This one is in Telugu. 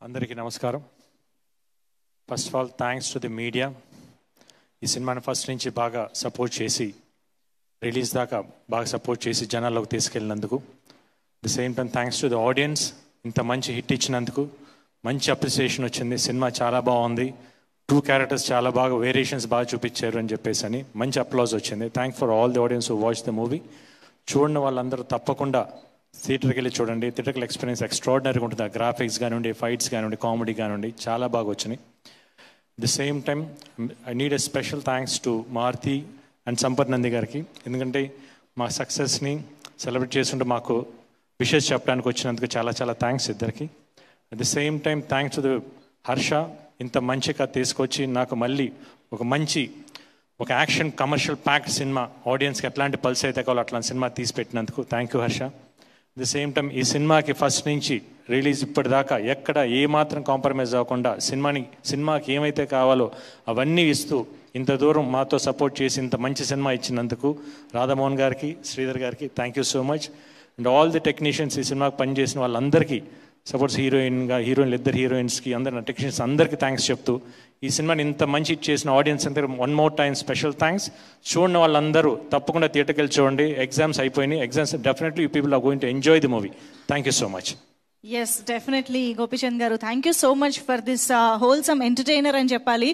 అందరికీ నమస్కారం. First of all thanks to the media. ఈ సినిమాని ఫస్ట్ నుంచి బాగా సపోర్ట్ చేసి రిలీజ్ దాకా బాగా సపోర్ట్ చేసి జనాల్లోకి తీసుకెళ్ళినందుకు. The same time thanks to the audience. ఇంత మంచి హిట్ ఇచ్చినందుకు మంచి అప్రిసియేషన్ వచ్చింది. సినిమా చాలా బాగుంది. 2 క్యారెక్టర్స్ చాలా బాగా వేరియేషన్స్ బాగా చూపించారు అని చెప్పేసి అని మంచి అప్లాజ్ వచ్చింది. Thank for all the audience who watch the movie. చూడని వాళ్ళందరూ తప్పకుండా థియేటర్కి వెళ్ళి చూడండి. థియేటర్కల్ ఎక్స్పీరియన్స్ ఎక్స్ట్రాడినరీగా ఉంటుంది. గ్రాఫిక్స్ కానివ్వండి, ఫైట్స్ కానివ్వండి, కామెడీ కానివ్వండి, చాలా బాగా వచ్చినాయి. The same time I need a special thanks to Maruthi and Sampath Nandi గారికి. ఎందుకంటే మా సక్సెస్ని సెలబ్రేట్ చేసుకుంటూ మాకు విషెస్ చెప్పడానికి వచ్చినందుకు చాలా చాలా థ్యాంక్స్ ఇద్దరికి. At the same time thanks to the Harsha. ఇంత మంచి కథ తీసుకొచ్చి నాకు మళ్ళీ ఒక యాక్షన్ కమర్షియల్ ప్యాక్డ్ సినిమా, ఆడియన్స్కి ఎట్లాంటి పల్స్ అయితే కావాలో అట్లాంటి సినిమా తీసి పెట్టినందుకు thank you Harsha. The same time ఈ సినిమాకి ఫస్ట్ నుంచి రిలీజ్ ఇప్పటిదాకా ఎక్కడ ఏమాత్రం కాంప్రమైజ్ అవ్వకుండా సినిమాకి ఏమైతే కావాలో అవన్నీ ఇస్తూ ఇంత దూరం మాతో సపోర్ట్ చేసి ఇంత మంచి సినిమా ఇచ్చినందుకు రాధామోహన్ గారికి, శ్రీధర్ గారికి thank you so much. And all the technicians, ఈ సినిమాకి పనిచేసిన వాళ్ళందరికీ, సపోర్ట్స్ హీరోయిన్లు, ఇద్దరు హీరోయిన్స్కి, అందరి టెక్నీషియన్స్ అందరికీ థ్యాంక్స్ చెప్తూ ఈ సినిమాని ఇంత మంచి చేసిన ఆడియన్స్ అందరూ one more time special thanks. చూడని వాళ్ళందరూ తప్పకుండా థియేటర్కి వెళ్ళి చూడండి. ఎగ్జామ్స్ అయిపోయినాయి. Exams definitely you people are going to enjoy the movie. Thank you so much. Yes, definitely, Gopichand garu. Thank you so much for this wholesome entertainer అని చెప్పాలి.